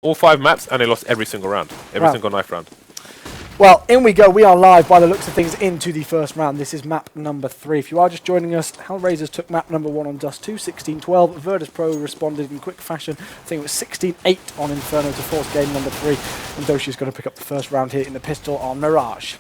all 5 maps, and they lost every single round, every single knife round. Well, in we go. We are live by the looks of things into the first round. This is map number 3. If you are just joining us, HellRaisers took map number 1 on Dust 2, 16-12. Virtus.Pro responded in quick fashion. I think it was 16-8 on Inferno to force game number 3. And Doshi's going to pick up the first round here in the pistol on Mirage.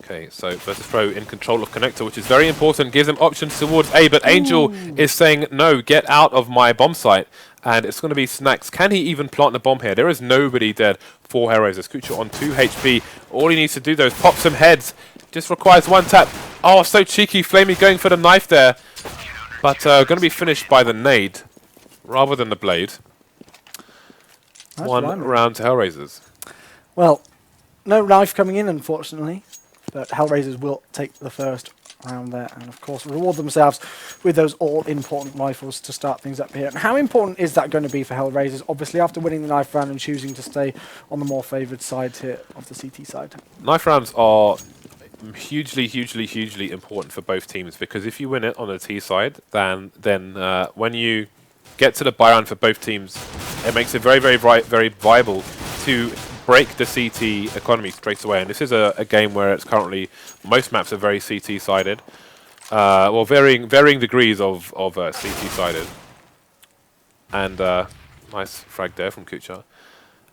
Okay, so Virtus.Pro in control of connector, which is very important, gives them options towards A, but Angel is saying, no, get out of my bomb site. And it's going to be Snacks. Can he even plant the bomb here? There is nobody dead for HellRaisers. Kucha on 2 HP. All he needs to do, though, is pop some heads. Just requires 1 tap. Oh, so cheeky. Flamey going for the knife there. But going to be finished by the nade rather than the blade. That's 1 round to HellRaisers. Well, no knife coming in, unfortunately. But HellRaisers will take the first round there and, of course, reward themselves with those all-important rifles to start things up here. And how important is that going to be for HellRaisers? Obviously, after winning the knife round and choosing to stay on the more favoured side here of the CT side. Knife rounds are hugely important for both teams, because if you win it on the T side, then when you get to the buy round for both teams, it makes it very viable to break the CT economy straight away. And this is a game where it's currently, most maps are very CT sided, well, varying degrees of CT sided. And nice frag there from Kucha.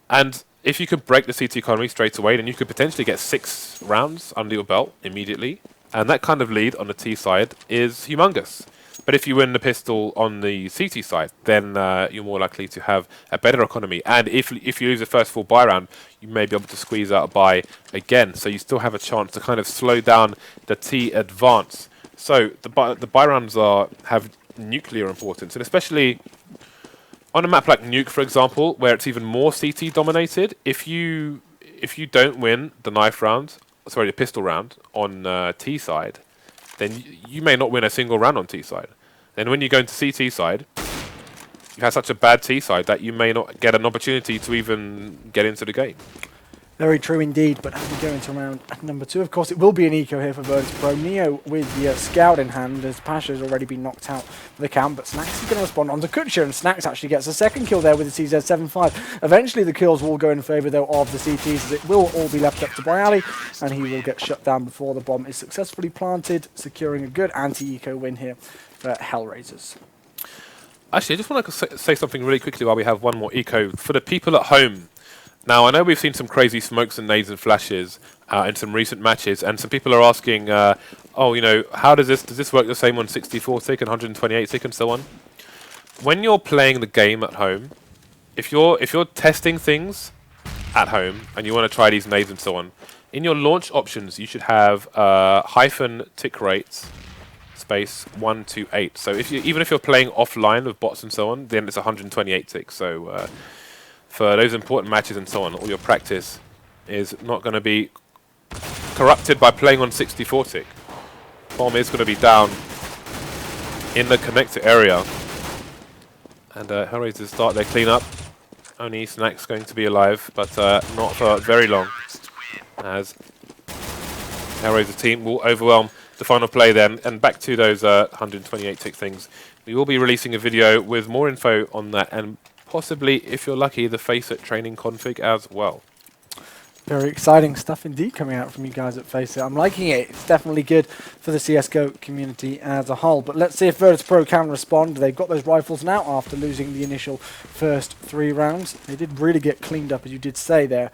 And if you could break the CT economy straight away, then you could potentially get 6 rounds under your belt immediately. And that kind of lead on the T side is humongous. But if you win the pistol on the CT side, then you're more likely to have a better economy. And if you lose the first full buy round, you may be able to squeeze out a buy again. So you still have a chance to kind of slow down the T advance. So the buy rounds have nuclear importance, and especially on a map like Nuke, for example, where it's even more CT dominated. If you don't win the knife round, sorry, the pistol round on T side, then you may not win a single round on T side. Then when you go into CT side, you have such a bad T side that you may not get an opportunity to even get into the game. Very true indeed, but as we go into round number 2, of course, it will be an eco here for Virtus.Pro. Neo with the scout in hand, as Pasha has already been knocked out for the count, but Snacks is going to respond onto Kucha, and Snacks actually gets a second kill there with the CZ75. Eventually, the kills will go in favour, though, of the CTs, as it will all be left up to Boyali, and he will get shut down before the bomb is successfully planted, securing a good anti-eco win here for HellRaisers. Actually, I just want to say something really quickly while we have one more eco. For the people at home, now, I know we've seen some crazy smokes and nades and flashes in some recent matches, and some people are asking, oh, you know, how does this work the same on 64 tick and 128 tick and so on? When you're playing the game at home, if you're testing things at home and you want to try these nades and so on, in your launch options you should have hyphen tick rates space 128. So even if you're playing offline with bots and so on, then it's 128 tick. So for those important matches and so on, all your practice is not going to be corrupted by playing on 64 tick. Bomb is going to be down in the connector area. And HellRaisers start their cleanup. Only Snacks going to be alive, but not for very long, as HellRaisers team will overwhelm the final play then. And back to those 128 tick things. We will be releasing a video with more info on that, and possibly, if you're lucky, the Faceit training config as well. Very exciting stuff indeed coming out from you guys at Faceit. I'm liking it. It's definitely good for the CSGO community as a whole. But let's see if Virtus.Pro can respond. They've got those rifles now after losing the initial first 3 rounds. They did really get cleaned up, as you did say there,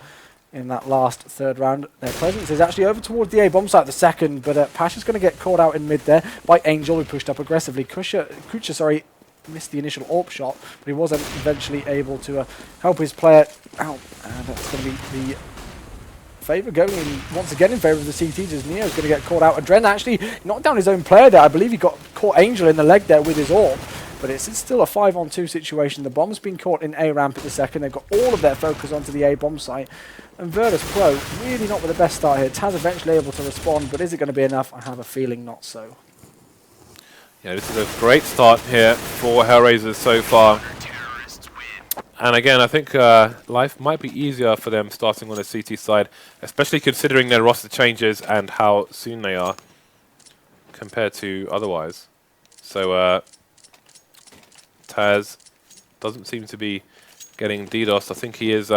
in that last 3rd round. Their presence is actually over towards the A bomb site, the second, but Pasha's going to get caught out in mid there by Angel, who pushed up aggressively. Kucha, missed the initial AWP shot, but he was eventually able to help his player out, and that's going to be the favour going in once again in favour of the CTs, as Neo's going to get caught out. Adren actually knocked down his own player there. I believe he got caught Angel in the leg there with his AWP, but it's still a 5-on-2 situation. The bomb's been caught in A ramp at the second. They've got all of their focus onto the A bomb site, and Virtus.Pro really not with the best start here. Taz eventually able to respond, but is it going to be enough? I have a feeling not so. Yeah, this is a great start here for HellRaisers so far. And again, I think life might be easier for them starting on the CT side, especially considering their roster changes and how soon they are compared to otherwise. So Taz doesn't seem to be getting DDoS. I think he is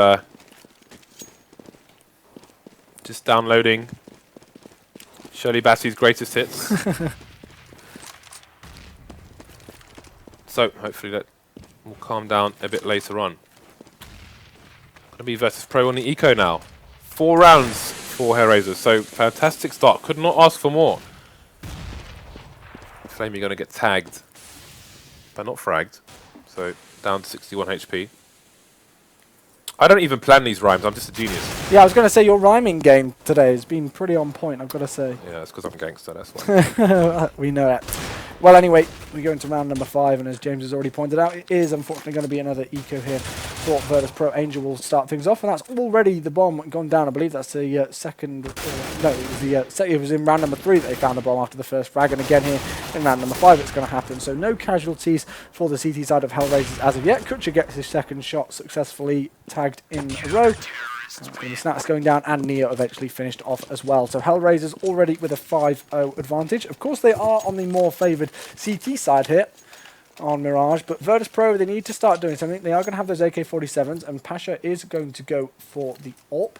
just downloading Shirley Bassey's greatest hits. So hopefully that will calm down a bit later on. Going to be Virtus.Pro on the eco now. 4 rounds for HellRaisers, so fantastic start. Could not ask for more. Flamey going to get tagged, but not fragged. So down to 61 HP. I don't even plan these rhymes, I'm just a genius. Yeah, I was going to say your rhyming game today has been pretty on point, I've got to say. Yeah, it's because I'm a gangster, that's why. We know that. Well, anyway, we go into round number 5, and as James has already pointed out, it is unfortunately going to be another eco here for Virtus.Pro. Angel will start things off, and that's already the bomb gone down. I believe that's the second... no, it was in round number 3 that they found the bomb after the first frag, and again here in round number 5 it's going to happen. So no casualties for the CT side of HellRaisers as of yet. Kutcher gets his second shot successfully tagged in a row. Snaps going down, and Neo eventually finished off as well. So HellRaisers already with a 5-0 advantage. Of course, they are on the more favoured CT side here on Mirage, but Virtus.Pro, they need to start doing something. They are going to have those AK-47s, and Pasha is going to go for the AWP.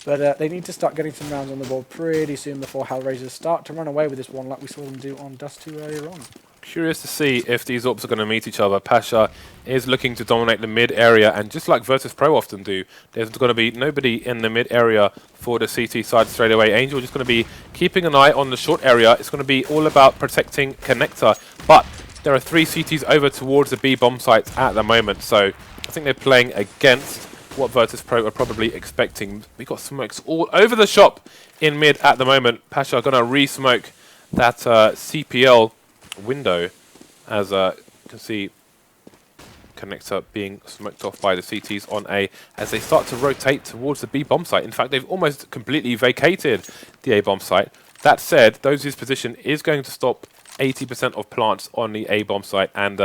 But they need to start getting some rounds on the board pretty soon before HellRaisers start to run away with this one like we saw them do on Dust 2 earlier on. Curious to see if these AWPs are going to meet each other. Pasha is looking to dominate the mid area, and just like Virtus.Pro often do, there's going to be nobody in the mid area for the CT side straight away. Angel just going to be keeping an eye on the short area. It's going to be all about protecting Connector, but there are 3 CTs over towards the B bomb sites at the moment, so I think they're playing against what Virtus.Pro are probably expecting. We got smokes all over the shop in mid at the moment. Pasha are going to re-smoke that CPL window, as you can see Connector being smoked off by the CTs on A as they start to rotate towards the B bomb site. In fact, they've almost completely vacated the A bomb site. That said, Dozier's position is going to stop 80% of plants on the A bomb site, and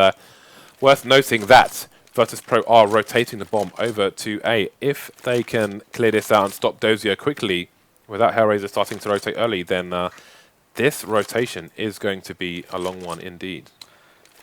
worth noting that Virtus.Pro are rotating the bomb over to A. If they can clear this out and stop Dozier quickly without HellRaiser starting to rotate early, then this rotation is going to be a long one indeed.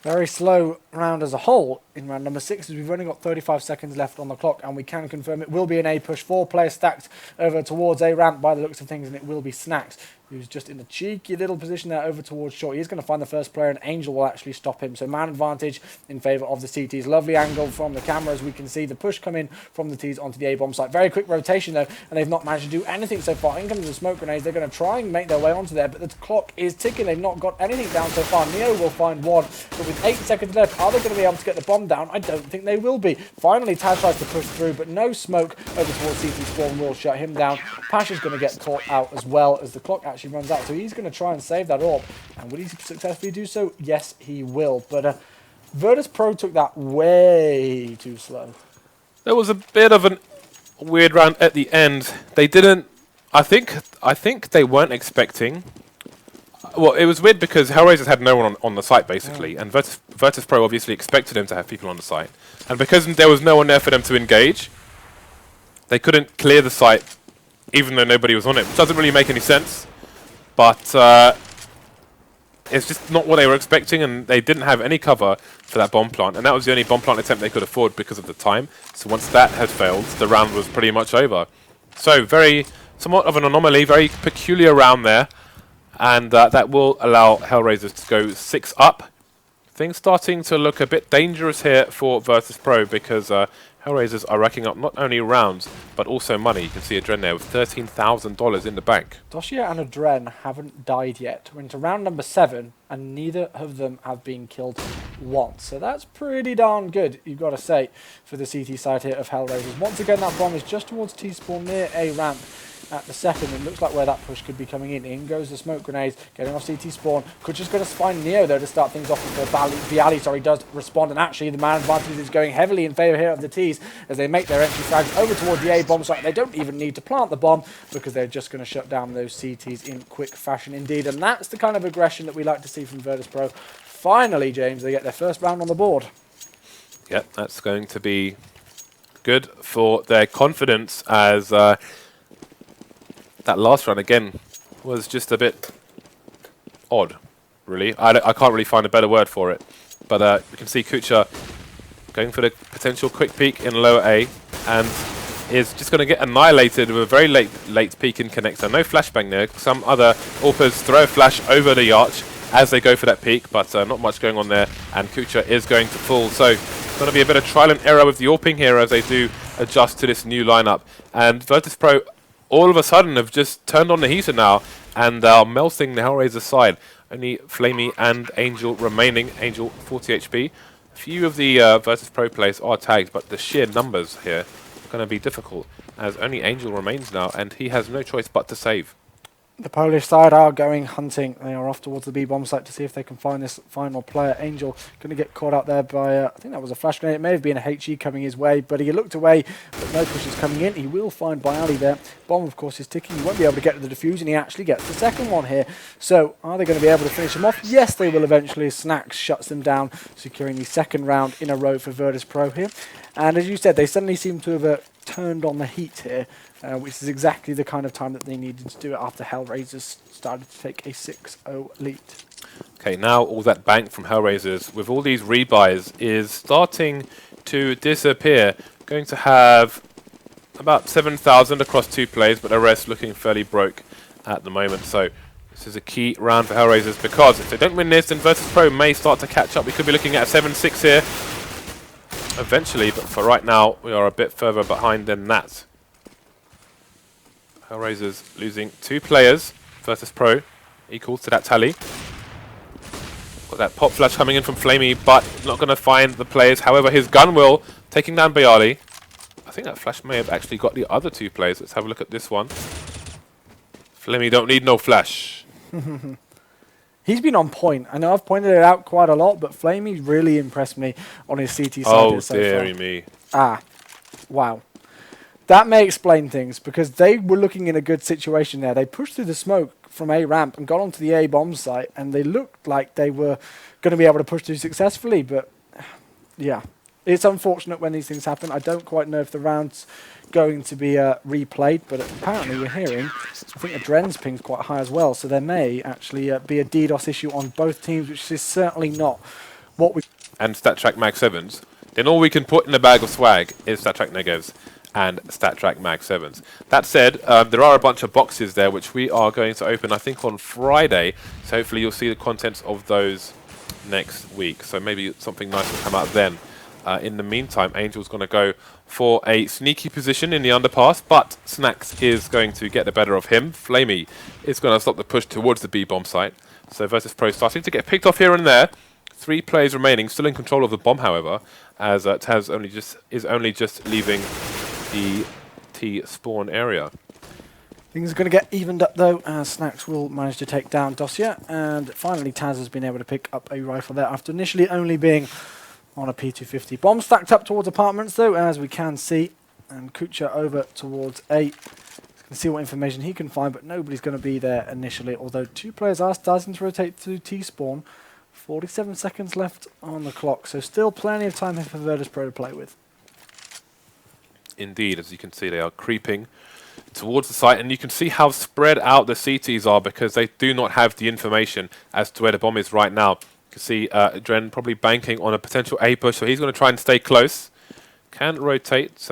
Very slow round as a whole in round number 6, as we've only got 35 seconds left on the clock, and we can confirm it will be an A push. 4 players stacked over towards A ramp by the looks of things, and it will be Snacks, who's just in a cheeky little position there over towards short. He's going to find the first player, and Angel will actually stop him. So man advantage in favour of the CTs. Lovely angle from the camera as we can see the push come in from the Ts onto the A bomb site. Very quick rotation though, and they've not managed to do anything so far. In comes the smoke grenades. They're going to try and make their way onto there, but the clock is ticking. They've not got anything down so far. Neo will find one, but with 8 seconds left, are they going to be able to get the bomb down? I don't think they will be. Finally, Taz tries to push through, but no smoke over towards CT Spawn will shut him down. Pasha's going to get caught out as well as the clock actually runs out, so he's going to try and save that AWP. And will he successfully do so? Yes, he will. But Virtus.Pro took that way too slow. There was a bit of a weird round at the end. They didn't... I think they weren't expecting... Well, it was weird because HellRaisers had no one on the site, basically, and Virtus.Pro obviously expected him to have people on the site. And because there was no one there for them to engage, they couldn't clear the site, even though nobody was on it, which doesn't really make any sense. But it's just not what they were expecting, and they didn't have any cover for that bomb plant, and that was the only bomb plant attempt they could afford because of the time. So once that had failed, the round was pretty much over. So somewhat of an anomaly, very peculiar round there. And that will allow HellRaisers to go 6 up. Things starting to look a bit dangerous here for Virtus.Pro because HellRaisers are racking up not only rounds, but also money. You can see Adren there with $13,000 in the bank. Dossier and Adren haven't died yet. We're into round number 7, and neither of them have been killed once. So that's pretty darn good, you've got to say, for the CT side here of HellRaisers. Once again, that bomb is just towards T-spawn near A ramp. At the second, it looks like where that push could be coming in. In goes the smoke grenades, getting off CT spawn. Could just going to find Neo though to start things off before Viali does respond, and actually the man advantage is going heavily in favour here of the Ts as they make their entry frags over toward the A bomb site. They don't even need to plant the bomb because they're just going to shut down those CTs in quick fashion indeed, and that's the kind of aggression that we like to see from Virtus.Pro. Finally, James, they get their first round on the board. Yep, that's going to be good for their confidence as that last round, again, was just a bit odd, really. I can't really find a better word for it. But we can see Kucha going for the potential quick peek in lower A, and is just going to get annihilated with a very late peek in connector. No flashbang there. Some other AWPers throw a flash over the arch as they go for that peek, but not much going on there, and Kucha is going to fall. So it's going to be a bit of trial and error with the AWPing here as they do adjust to this new lineup. And Virtus.Pro all of a sudden have just turned on the heater now and are melting the HellRaisers side. Only Flamey and Angel remaining. Angel 40 HP. A few of the Virtus.Pro players are tagged, but the sheer numbers here are going to be difficult as only Angel remains now, and he has no choice but to save. The Polish side are going hunting. They are off towards the B-bomb site to see if they can find this final player. Angel going to get caught out there by, I think that was a flash grenade. It may have been a HE coming his way, but he looked away, but no push is coming in. He will find Bialy there. Bomb, of course, is ticking. He won't be able to get to the defuse, and he actually gets the second one here. So, are they going to be able to finish him off? Yes, they will eventually. Snacks shuts them down, securing the second round in a row for Virtus.Pro here. And as you said, they suddenly seem to have turned on the heat here, which is exactly the kind of time that they needed to do it after HellRaisers started to take a 6-0 lead. Okay, now all that bank from HellRaisers with all these rebuys is starting to disappear. Going to have about 7,000 across 2 plays, but the rest looking fairly broke at the moment. So this is a key round for HellRaisers, because if they don't win this, then Virtus.Pro may start to catch up. We could be looking at a 7-6 here eventually, but for right now, we are a bit further behind than that. HellRaisers losing 2 players. Virtus.Pro equal to that tally. Got that pop flash coming in from Flamey, but not going to find the players. However, his gun will, taking down Bialy. I think that flash may have actually got the other 2 players. Let's have a look at this one. Flamey don't need no flash. He's been on point. I know I've pointed it out quite a lot, but Flamey really impressed me on his CT side. Oh, so dearie far. me. Ah, wow. That may explain things, because they were looking in a good situation there. They pushed through the smoke from A ramp and got onto the A bomb site, and they looked like they were going to be able to push through successfully, but yeah. It's unfortunate when these things happen. I don't quite know if the round's going to be replayed, but apparently we're hearing, I think the Dren's ping's quite high as well, so there may actually be a DDoS issue on both teams, which is certainly not what we... And StatTrack Mag 7s. Then all we can put in a bag of swag is StatTrack Negatives and StatTrack Mag 7s. That said, there are a bunch of boxes there which we are going to open, I think, on Friday, so hopefully you'll see the contents of those next week. So maybe something nice will come out then. In the meantime, Angel's going to go for a sneaky position in the underpass, but Snacks is going to get the better of him. Flamey is going to stop the push towards the B-bomb site. So Virtus.Pro starting to get picked off here and there. 3 players remaining, still in control of the bomb, however, as Taz is only just leaving the T spawn area. Things are going to get evened up, though, as Snacks will manage to take down Dossier, and finally Taz has been able to pick up a rifle there after initially only being on a P250. Bomb stacked up towards apartments, though, as we can see. And Kucha over towards A. He's going to see what information he can find, but nobody's going to be there initially. Although 2 players are starting to rotate to T-spawn. 47 seconds left on the clock, so still plenty of time here for Virtus.Pro to play with. Indeed, as you can see, they are creeping towards the site, and you can see how spread out the CTs are, because they do not have the information as to where the bomb is right now. You can see Dren probably banking on a potential A push, so he's going to try and stay close. Can rotate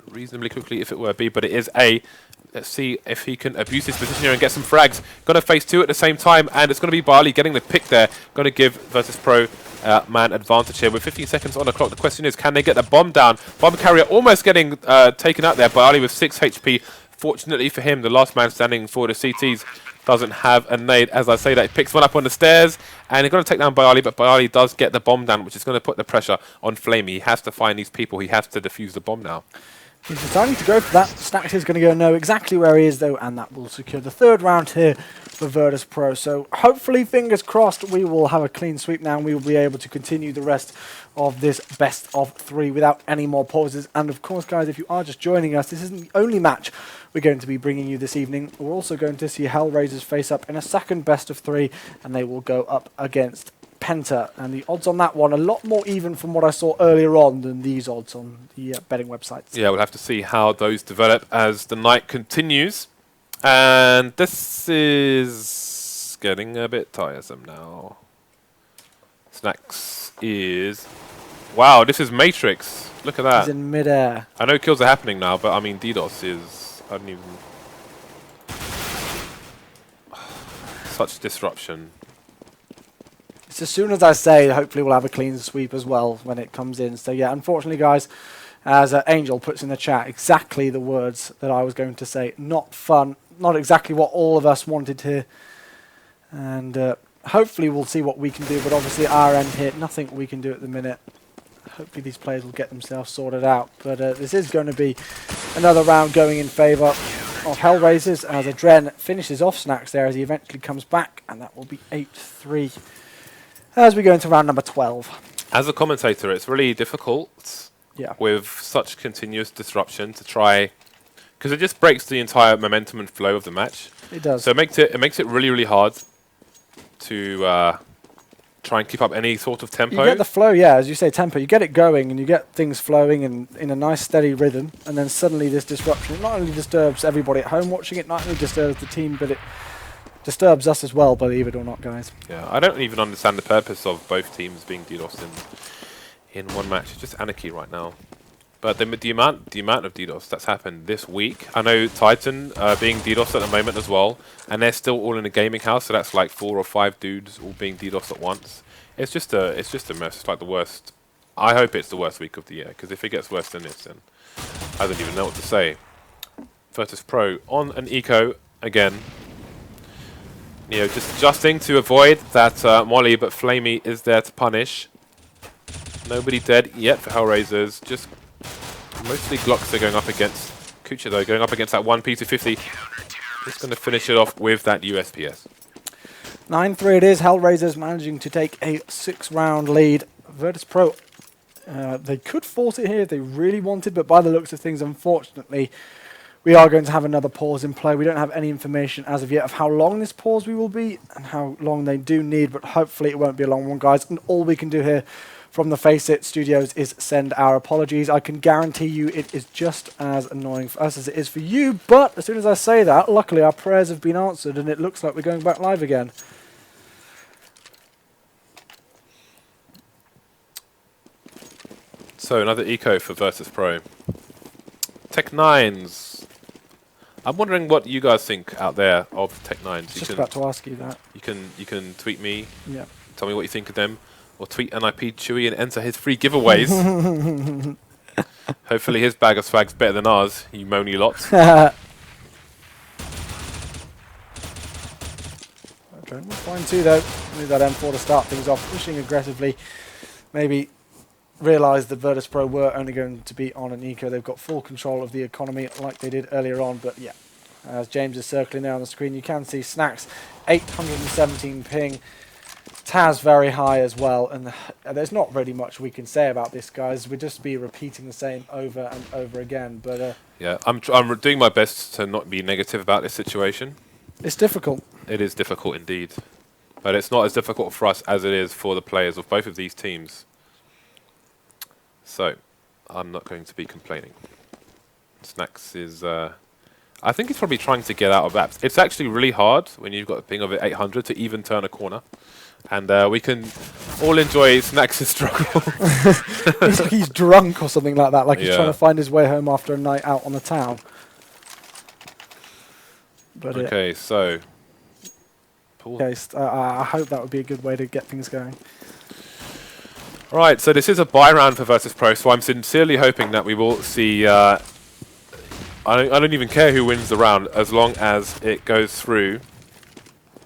reasonably quickly if it were B, but it is A. Let's see if he can abuse his position here and get some frags. Going to face 2 at the same time, and it's going to be Bialy getting the pick there. Going to give Virtus.Pro man advantage here with 15 seconds on the clock. The question is, can they get the bomb down? Bomb carrier almost getting taken out there. Bialy with 6 HP. Fortunately for him, the last man standing for the CTs doesn't have a nade. As I say that, he picks one up on the stairs, and he's going to take down Bialy, but Bialy does get the bomb down, which is going to put the pressure on Flamey. He has to find these people. He has to defuse the bomb now. He's deciding to go for that. Snacks is going to go know exactly where he is, though, and that will secure the 3rd round here for Virtus.Pro. So hopefully, fingers crossed, we will have a clean sweep now, and we will be able to continue the rest of this best of 3 without any more pauses. And of course, guys, if you are just joining us, this isn't the only match we're going to be bringing you this evening. We're also going to see HellRaisers face up in a second best of 3, and they will go up against Penta, and the odds on that one a lot more even from what I saw earlier on than these odds on the betting websites. Yeah, we'll have to see how those develop as the night continues. And this is getting a bit tiresome now. Snacks is Wow, this is Matrix. Look at that. He's in mid-air. I know kills are happening now, but I mean, DDoS is... I don't even... Such disruption. It's as soon as I say, hopefully we'll have a clean sweep as well when it comes in. So yeah, unfortunately, guys, as Angel puts in the chat, exactly the words that I was going to say. Not fun. Not exactly what all of us wanted here. And hopefully we'll see what we can do. But obviously our end here, nothing we can do at the minute. Hopefully these players will get themselves sorted out. But this is going to be another round going in favour of HellRaisers as Adren finishes off Snax there as he eventually comes back. And that will be 8-3 as we go into round number 12. As a commentator, it's really difficult with such continuous disruption to try... Because it just breaks the entire momentum and flow of the match. It does. So it makes it really, really hard to try and keep up any sort of tempo. You get the flow, yeah, as you say, tempo. You get it going and you get things flowing in a nice steady rhythm, and then suddenly this disruption, it not only disturbs everybody at home watching it, not only disturbs the team, but it disturbs us as well, believe it or not, guys. Yeah, I don't even understand the purpose of both teams being DDoSed in one match. It's just anarchy right now. But the amount of DDoS that's happened this week, I know Titan being DDoSed at the moment as well, and they're still all in a gaming house, so that's like 4 or 5 dudes all being DDoSed at once. It's just a mess. It's like the worst. I hope it's the worst week of the year, because if it gets worse than this, then I don't even know what to say. Virtus.Pro on an eco again. You know, just adjusting to avoid that molly, but Flamey is there to punish. Nobody dead yet for HellRaisers. Just mostly Glocks are going up against Kucha, though, going up against that 1P250. Just going to finish it off with that USPS. 9-3 it is. HellRaisers managing to take a 6-round lead. Virtus.Pro, they could force it here if they really wanted, but by the looks of things, unfortunately, we are going to have another pause in play. We don't have any information as of yet of how long this pause will be and how long they do need, but hopefully it won't be a long one, guys. And all we can do here from the Faceit studios is send our apologies. I can guarantee you it is just as annoying for us as it is for you, but as soon as I say that, luckily our prayers have been answered and it looks like we're going back live again. So another eco for Virtus.Pro. Tech9s. I'm wondering what you guys think out there of Tech9s. Just about to ask you that. You can tweet me. Yeah. Tell me what you think of them. Or tweet NIP Chewy and enter his free giveaways. Hopefully his bag of swag's better than ours, you moany lots. Okay, we're fine too though. Need that M4 to start things off, pushing aggressively. Maybe realise that Virtus.Pro were only going to be on an eco. They've got full control of the economy like they did earlier on, but yeah. As James is circling there on the screen, you can see Snax 817 ping. Taz very high as well, and there's not really much we can say about this, guys. We'd just be repeating the same over and over again. But yeah, I'm doing my best to not be negative about this situation. It's difficult. It is difficult indeed, but it's not as difficult for us as it is for the players of both of these teams. So, I'm not going to be complaining. Snax is... I think he's probably trying to get out of that. It's actually really hard when you've got a ping of 800 to even turn a corner. And we can all enjoy Snax's struggle. It's like he's drunk or something like that, like he's trying to find his way home after a night out on the town. But okay, so... Okay, I hope that would be a good way to get things going. Right, so this is a buy round for Virtus.Pro, so I'm sincerely hoping that we will see... I don't even care who wins the round, as long as it goes through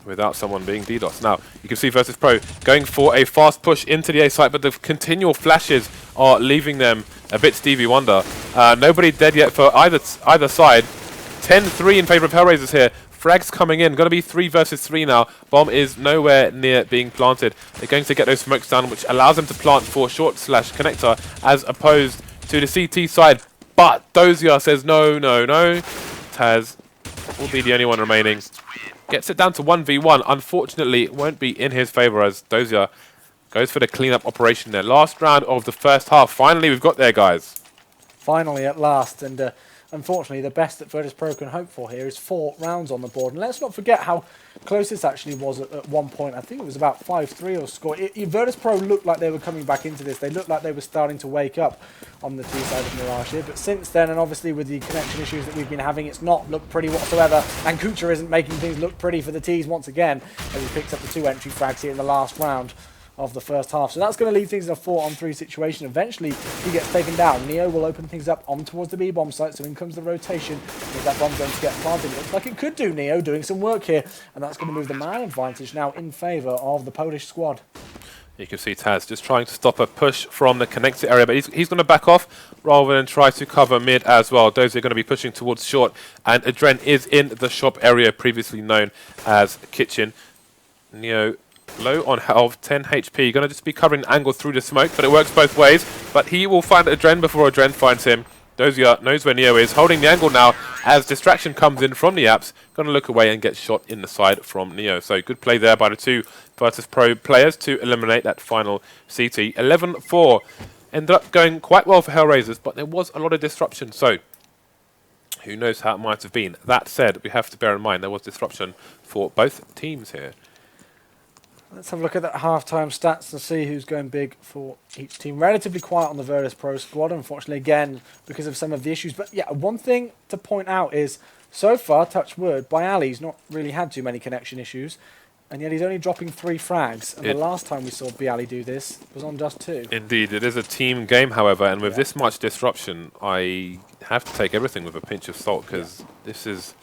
without someone being DDoS. Now, you can see Virtus.Pro going for a fast push into the A site, but the continual flashes are leaving them a bit Stevie Wonder. Nobody dead yet for either side. 10-3 in favor of HellRaisers here. Frags coming in. Going to be 3 versus 3 now. Bomb is nowhere near being planted. They're going to get those smokes down, which allows them to plant for short slash connector, as opposed to the CT side. But Dozier says no, no, no. Taz will be the only one remaining. Gets it down to 1v1. Unfortunately, it won't be in his favor as Dozier goes for the cleanup operation there. Last round of the first half. Finally, we've got there, guys. Finally, at last. And unfortunately, the best that Virtus.Pro can hope for here is 4 rounds on the board. And let's not forget how close this actually was at one point. I think it was about 5-3 or score. Virtus.Pro looked like they were coming back into this. They looked like they were starting to wake up on the T side of Mirage here. But since then, and obviously with the connection issues that we've been having, it's not looked pretty whatsoever. And Kucha isn't making things look pretty for the T's once again, as he picks up the 2 entry frags here in the last round of the first half. So that's going to leave things in a 4-on-3 situation. Eventually, he gets taken down. Neo will open things up on towards the B-bomb site, so in comes the rotation. Is that bomb going to get planted? It looks like it could do. Neo doing some work here, and that's going to move the man advantage now in favour of the Polish squad. You can see Taz just trying to stop a push from the connected area, but he's going to back off rather than try to cover mid as well. Those are going to be pushing towards short, and Adren is in the shop area previously known as Kitchen. Neo low on health, 10 HP, going to just be covering the angle through the smoke, but it works both ways. But he will find Adren before Adren finds him. Dozier knows where Neo is, holding the angle now as distraction comes in from the apps. Going to look away and get shot in the side from Neo. So good play there by the 2 Virtus.Pro players to eliminate that final CT. 11-4. Ended up going quite well for HellRaisers, but there was a lot of disruption. So who knows how it might have been. That said, we have to bear in mind there was disruption for both teams here. Let's have a look at that half-time stats to see who's going big for each team. Relatively quiet on the Virtus.Pro squad, unfortunately, again, because of some of the issues. But yeah, one thing to point out is, so far, touch wood, Bially's not really had too many connection issues, and yet he's only dropping 3 frags. And the last time we saw Bially do this was on Dust 2. Indeed, it is a team game, however, and with this much disruption, I have to take everything with a pinch of salt, because this is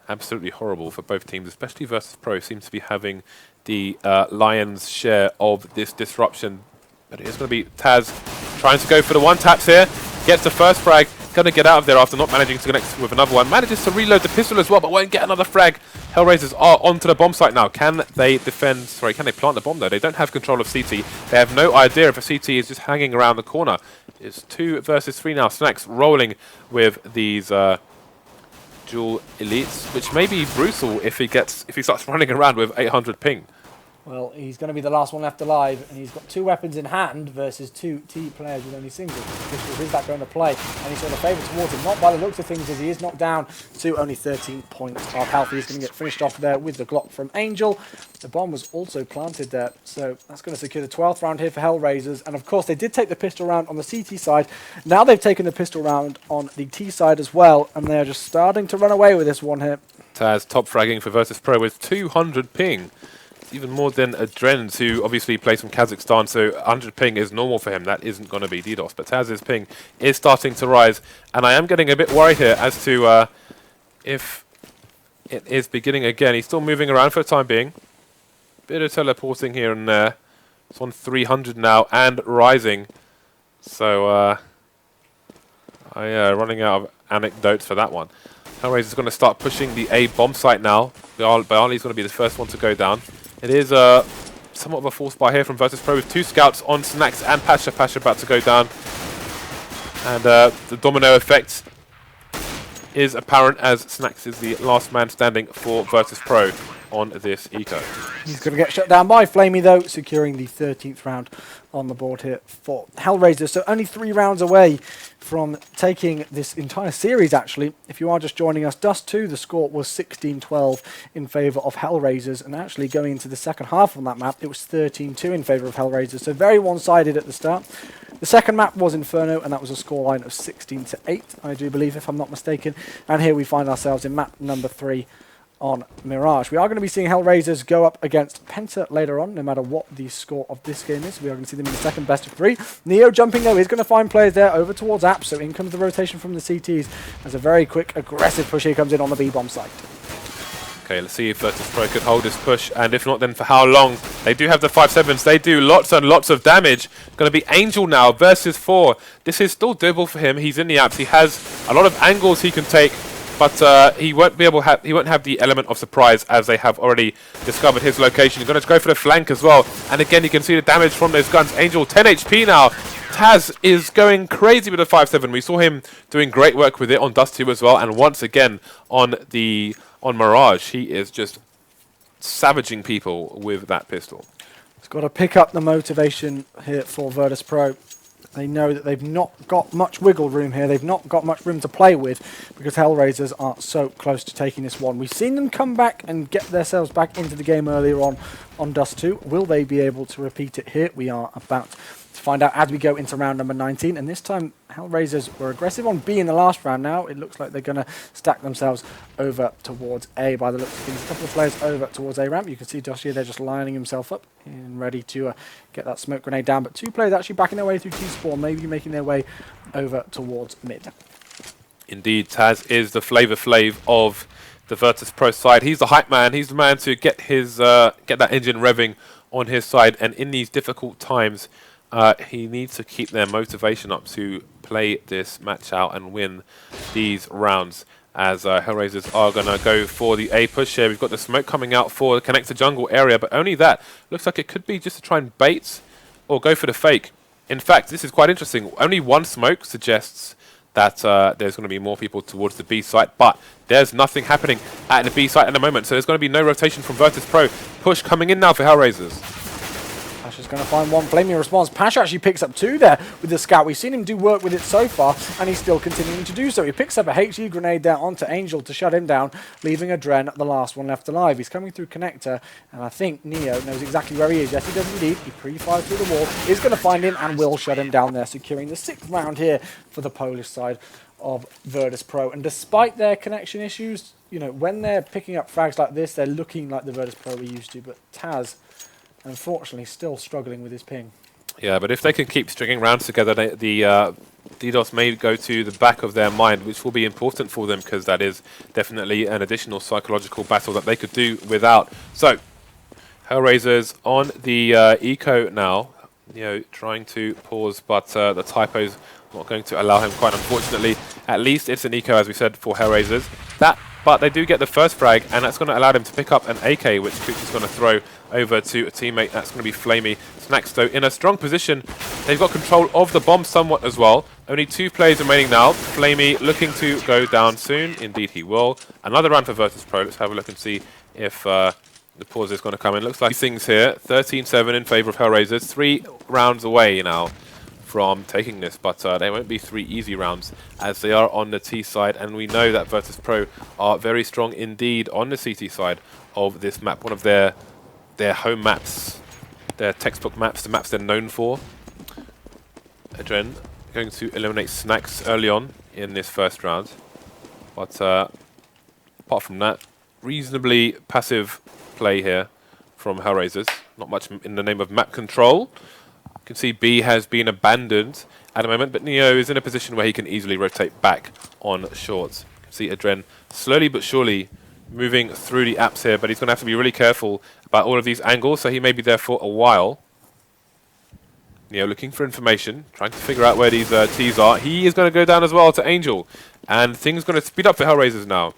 absolutely horrible for both teams, especially Virtus.Pro seems to be having the lion's share of this disruption. But it is going to be Taz trying to go for the 1-taps here. Gets the first frag. Going to get out of there after not managing to connect with another one. Manages to reload the pistol as well, but won't get another frag. HellRaisers are onto the bomb site now. Can they defend? Sorry, can they plant the bomb though? They don't have control of CT. They have no idea if a CT is just hanging around the corner. It's 2 versus 3 now. Snacks rolling with these dual elites, which may be brutal if he starts running around with 800 ping. Well, he's going to be the last one left alive, and he's got 2 weapons in hand versus 2 T players with only singles. Is that going to play? And he's sort of favour towards him. Not by the looks of things, as he is knocked down to only 13 points of health. He's going to get finished off there with the Glock from Angel. The bomb was also planted there, so that's going to secure the 12th round here for HellRaisers. And of course, they did take the pistol round on the CT side. Now they've taken the pistol round on the T side as well, and they're just starting to run away with this one here. Taz top fragging for Virtus.Pro with 200 ping. Even more than Adren, who obviously plays from Kazakhstan, so 100 ping is normal for him. That isn't going to be DDoS, but Taz's ping is starting to rise, and I am getting a bit worried here as to if it is beginning again. He's still moving around for the time being. Bit of teleporting here and there. It's on 300 now and rising. So running out of anecdotes for that one. HellRaisers is going to start pushing the A bomb site now. Bially's going to be the first one to go down. It is somewhat of a force buy here from Virtus.Pro with 2 scouts on Snacks and Pasha. Pasha about to go down. And the domino effect is apparent as Snacks is the last man standing for Virtus.Pro on this eco. He's going to get shut down by Flamey, though, securing the 13th round on the board here for HellRaisers. So only 3 rounds away from taking this entire series, actually. If you are just joining us, Dust 2, the score was 16-12 in favour of HellRaisers. And actually going into the second half on that map, it was 13-2 in favour of HellRaisers. So very one-sided at the start. The second map was Inferno, and that was a scoreline of 16-8, I do believe, if I'm not mistaken. And here we find ourselves in map number 3 on Mirage. We are going to be seeing HellRaisers go up against Penta later on, no matter what the score of this game is. We are going to see them in the second best of 3. Neo jumping, though, is going to find players there over towards Apps, so in comes the rotation from the CTs as a very quick, aggressive push here comes in on the B-bomb site. Okay, let's see if Virtus.Pro could hold this push, and if not, then for how long. They do have the 5-7s. They do lots and lots of damage. Going to be Angel now versus 4. This is still doable for him. He's in the apps. He has a lot of angles he can take, but he won't have the element of surprise as they have already discovered his location. He's going to go for the flank as well, and again you can see the damage from those guns. Angel 10 HP now. Taz is going crazy with the 5-7. We saw him doing great work with it on Dust 2 as well, and once again on Mirage, he is just savaging people with that pistol. He's got to pick up the motivation here for Virtus.Pro. They know that they've not got much wiggle room here. They've not got much room to play with because HellRaisers are so close to taking this one. We've seen them come back and get themselves back into the game earlier on Dust 2. Will they be able to repeat it here? We are about to find out as we go into round number 19. And this time, HellRaisers were aggressive on B in the last round. Now it looks like they're going to stack themselves over towards A by the looks of things. A couple of players over towards A ramp. You can see Josh here, they're just lining himself up and ready to get that smoke grenade down. But two players actually backing their way through T-spawn, maybe making their way over towards mid. Indeed, Taz is the Flavor Flav of the Virtus.Pro side. He's the hype man. He's the man to get his get that engine revving on his side. And in these difficult times, he needs to keep their motivation up to play this match out and win these rounds. As HellRaisers are going to go for the A push here. We've got the smoke coming out for the connector jungle area, but only that. Looks like it could be just to try and bait or go for the fake. In fact, this is quite interesting. Only one smoke suggests that there's going to be more people towards the B site, but there's nothing happening at the B site at the moment, so there's going to be no rotation from Virtus.Pro. Push coming in now for HellRaisers. Pasha's going to find one flaming response. Pasha actually picks up two there with the scout. We've seen him do work with it so far, and he's still continuing to do so. He picks up a HE grenade there onto Angel to shut him down, leaving Adren the last one left alive. He's coming through connector, and I think Neo knows exactly where he is. Yes, he does indeed. He pre-fires through the wall, is going to find him, and will shut him down there, securing the 6th round here for the Polish side of Virtus.Pro. And despite their connection issues, you know, when they're picking up frags like this, they're looking like the Virtus.Pro we used to, but Taz, unfortunately, still struggling with his ping. Yeah, but if they can keep stringing rounds together, the DDoS may go to the back of their mind, which will be important for them because that is definitely an additional psychological battle that they could do without. So, HellRaisers on the eco now, you know, trying to pause, but the typo's not going to allow him, quite unfortunately. At least it's an eco, as we said, for HellRaisers. But they do get the first frag, and that's going to allow them to pick up an AK, which Cooch is going to throw over to a teammate. That's going to be Flamey. Snacks, though, in a strong position. They've got control of the bomb somewhat as well. Only 2 players remaining now. Flamey looking to go down soon. Indeed, he will. Another round for Virtus.Pro. Let's have a look and see if the pause is going to come in. Looks like things here. 13-7 in favor of HellRaisers. 3 rounds away now from taking this, but they won't be 3 easy rounds as they are on the T side, and we know that Virtus.Pro are very strong indeed on the CT side of this map, one of their home maps, their textbook maps, the maps they're known for. Adren going to eliminate Snacks early on in this first round, but apart from that, reasonably passive play here from HellRaisers, not much in the name of map control. You can see B has been abandoned at the moment, but Neo is in a position where he can easily rotate back on shorts. You can see Adren slowly but surely moving through the apps here, but he's going to have to be really careful about all of these angles, so he may be there for a while. Neo looking for information, trying to figure out where these T's are. He is going to go down as well to Angel, and things going to speed up for HellRaisers now.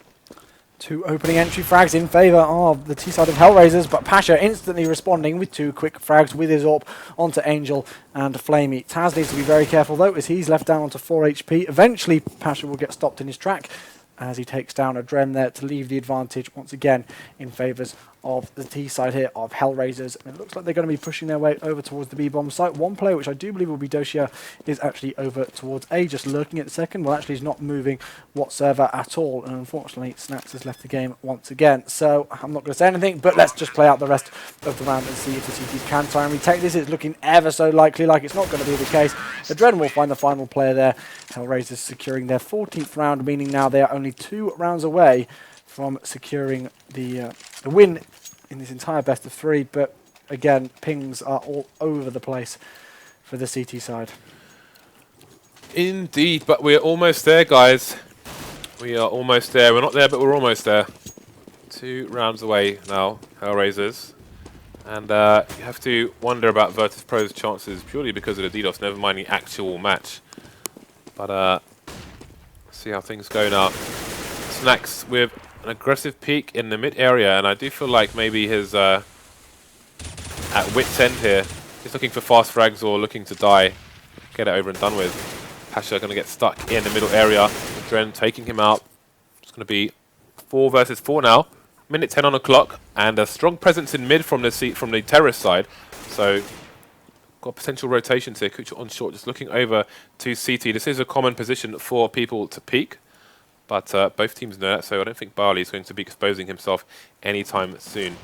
2 opening entry frags in favour of the T side of HellRaisers, but Pasha instantly responding with 2 quick frags with his AWP onto Angel and Flamey. Taz needs to be very careful though, as he's left down onto 4 HP. Eventually, Pasha will get stopped in his track as he takes down Adren there to leave the advantage once again in favours of the T side here of HellRaisers. And it looks like they're going to be pushing their way over towards the B-bomb site. One player, which I do believe will be Doshia, is actually over towards A, just lurking at the second. Well, actually, he's not moving whatsoever at all. And unfortunately, Snacks has left the game once again. So I'm not going to say anything, but let's just play out the rest of the round and see if the CTs can try and retake this. It's looking ever so likely like it's not going to be the case. Adren will find the final player there. HellRaisers securing their 14th round, meaning now they are only 2 rounds away from securing the win in this entire best of 3, but again, pings are all over the place for the CT side. Indeed, but we're almost there, guys. We are almost there. We're not there, but we're almost there. 2 rounds away now, HellRaisers. And you have to wonder about Virtus.Pro's chances purely because of the DDoS, never mind the actual match. But see how things go now. Snacks with an aggressive peek in the mid area, and I do feel like maybe his at wit's end here, he's looking for fast frags or looking to die, get it over and done with. Pasha going to get stuck in the middle area. Dren taking him out. It's going to be 4 versus 4 now. Minute 10 on the clock, and a strong presence in mid from the terrorist side. So got potential rotations here. Kucha on short, just looking over to CT. This is a common position for people to peek, but both teams know that, so I don't think Barley is going to be exposing himself anytime soon.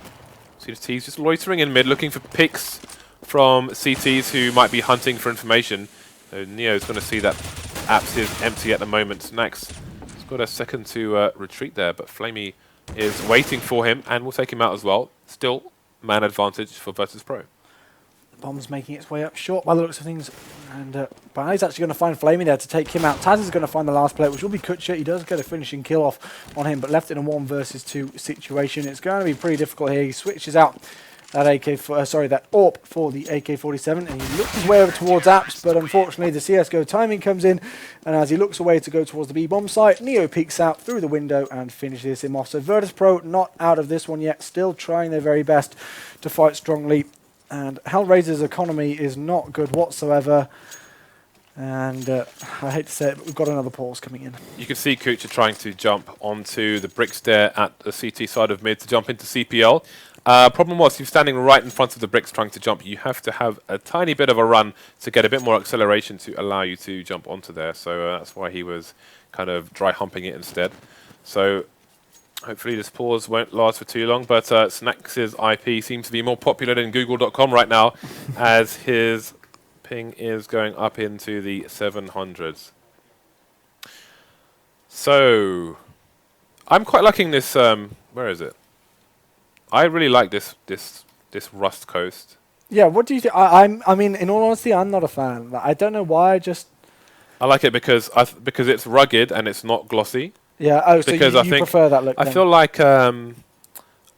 CT's just loitering in mid, looking for picks from CTs who might be hunting for information. So Neo's going to see that Apps is empty at the moment. Nax has got a second to retreat there, but Flamey is waiting for him and will take him out as well. Still, man advantage for Virtus.Pro. Bomb's making its way up short by the looks of things, and Barley's actually going to find Flamey there to take him out. Taz is going to find the last player, which will be Kucha. He does get a finishing kill off on him, but left in a 1 versus 2 situation. It's going to be pretty difficult here. He switches out that that AWP for the AK-47, and he looks his way over towards Apps, but unfortunately the CSGO timing comes in, and as he looks away to go towards the B-bomb site, Neo peeks out through the window and finishes him off. So Virtus.Pro not out of this one yet, still trying their very best to fight strongly. And HellRaisers' economy is not good whatsoever. And I hate to say it, but we've got another pause coming in. You can see Kucha trying to jump onto the bricks there at the CT side of mid to jump into CPL. Problem was, he was standing right in front of the bricks trying to jump. You have to have a tiny bit of a run to get a bit more acceleration to allow you to jump onto there. So that's why he was kind of dry humping it instead. So hopefully this pause won't last for too long, but Snacks's IP seems to be more popular than Google.com right now, as his ping is going up into the 700s. So I'm quite liking this. Where is it? I really like this Rust Coast. Yeah, what do you think? I mean, in all honesty, I'm not a fan. I don't know why. I like it because it's rugged and it's not glossy. Yeah. Oh, so you prefer that look? I feel like I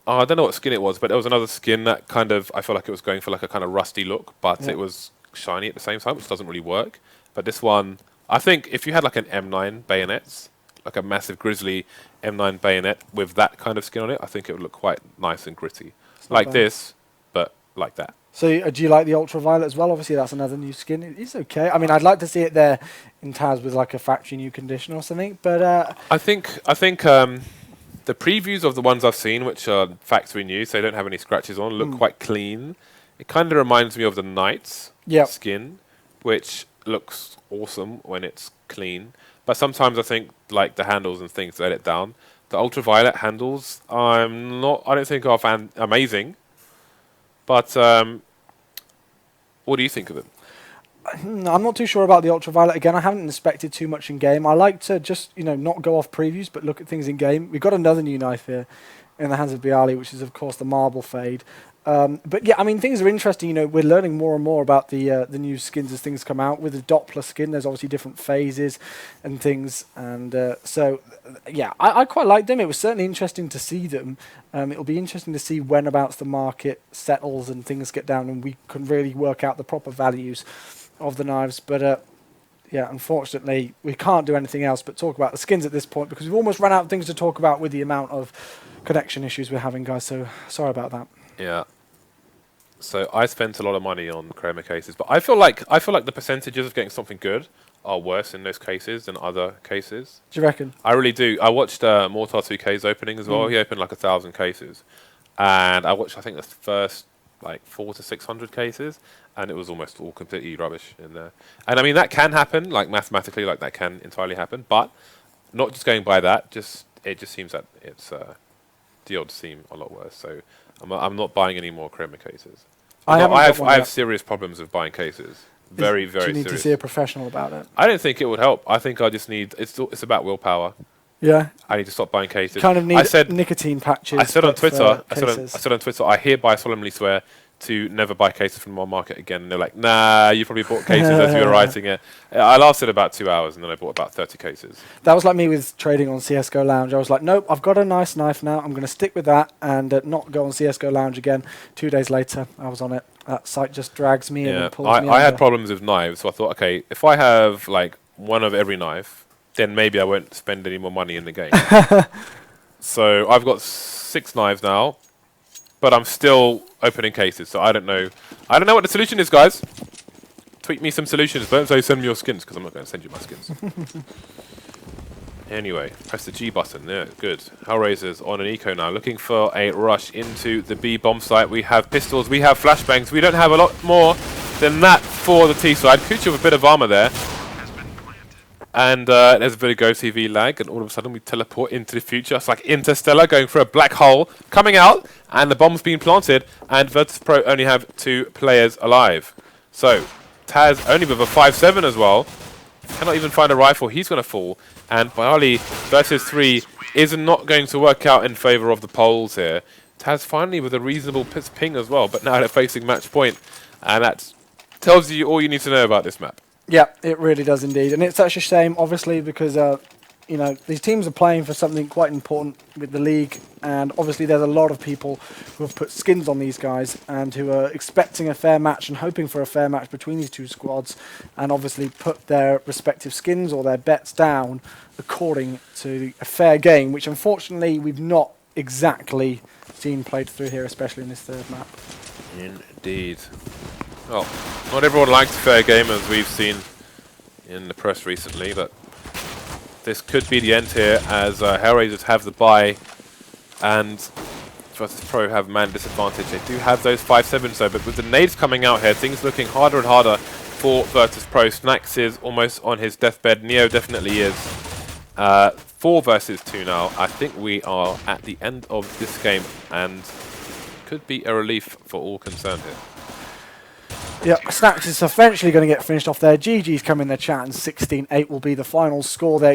don't know what skin it was, but there was another skin that kind of, I feel like it was going for like a kind of rusty look, but it was shiny at the same time, which doesn't really work. But this one, I think if you had like an M9 bayonets, like a massive grizzly M9 bayonet with that kind of skin on it, I think it would look quite nice and gritty. Like this, but like that. So do you like the ultraviolet as well? Obviously, that's another new skin. It's okay. I mean, I'd like to see it there in Taz with like a factory new condition or something. But I think the previews of the ones I've seen, which are factory new, so they don't have any scratches on, look quite clean. It kind of reminds me of the Knights skin, which looks awesome when it's clean. But sometimes I think like the handles and things let it down. The ultraviolet handles, I don't think are amazing. But what do you think of them? I'm not too sure about the ultraviolet. Again, I haven't inspected too much in game. I like to just not go off previews, but look at things in game. We've got another new knife here in the hands of Bialy, which is of course the marble fade. But yeah, I mean, things are interesting. We're learning more and more about the new skins as things come out. With the Doppler skin, there's obviously different phases and things. And so, yeah, I quite like them. It was certainly interesting to see them. It'll be interesting to see whenabouts the market settles and things get down and we can really work out the proper values of the knives. But yeah, unfortunately, we can't do anything else but talk about the skins at this point because we've almost run out of things to talk about with the amount of connection issues we're having, guys. So sorry about that. Yeah. So I spent a lot of money on chroma cases, but I feel like the percentages of getting something good are worse in those cases than other cases. Do you reckon? I really do. I watched Mortar 2K's opening as well. He opened like 1,000 cases, and I watched I think the first like 400 to 600 cases, and it was almost all completely rubbish in there. And I mean that can happen, like mathematically, like that can entirely happen, but not just going by that. It just seems that it's the odds seem a lot worse. So I'm not buying any more chroma cases. I have serious problems with buying cases. Very, very serious. Do you need to see a professional about it? I don't think it would help. I think I just need... It's about willpower. Yeah. I need to stop buying cases. Kind of need nicotine patches. I said on Twitter, I hereby solemnly swear to never buy cases from my market again. And they're like, nah, you probably bought cases as you were writing it. I lasted about 2 hours and then I bought about 30 cases. That was like me with trading on CSGO Lounge. I was like, nope, I've got a nice knife now. I'm going to stick with that and not go on CSGO Lounge again. 2 days later, I was on it. That site just drags me in and pulls me I had problems with knives, so I thought, okay, if I have like one of every knife, then maybe I won't spend any more money in the game. So I've got 6 knives now, but I'm still opening cases, so I don't know what the solution is, guys. Tweet me some solutions. Don't say send me your skins, because I'm not going to send you my skins. Anyway, press the G button. Yeah, good. HellRaisers on an eco now, looking for a rush into the B bomb site. We have pistols, we have flashbangs. We don't have a lot more then that for the T side. Kucha with a bit of armor there. And there's a bit of GoTV lag, and all of a sudden we teleport into the future. It's like Interstellar going through a black hole, coming out, and the bomb's being planted, and Virtus.Pro only have 2 players alive. So, Taz only with a 5-7 as well. Cannot even find a rifle, he's going to fall. And Bialy versus 3 is not going to work out in favour of the Poles here. Taz finally with a reasonable ping as well, but now they're facing match point. And that tells you all you need to know about this map. Yeah, it really does indeed. And it's such a shame, obviously, because, you know, these teams are playing for something quite important with the league. And obviously there's a lot of people who have put skins on these guys and who are expecting a fair match and hoping for a fair match between these 2 squads, and obviously put their respective skins or their bets down according to a fair game, which unfortunately we've not exactly seen played through here, especially in this 3rd map. Indeed. Well, not everyone likes fair game, as we've seen in the press recently, but this could be the end here, as HellRaisers have the bye, and Virtus.Pro have man disadvantage. They do have those 5-7s though, but with the nades coming out here, things looking harder and harder for Virtus.Pro. Snacks is almost on his deathbed. Neo definitely is. 4 versus 2 now. I think we are at the end of this game, and could be a relief for all concerned here. Yep, Snacks is eventually going to get finished off there. GG's come in the chat, and 16-8 will be the final score there.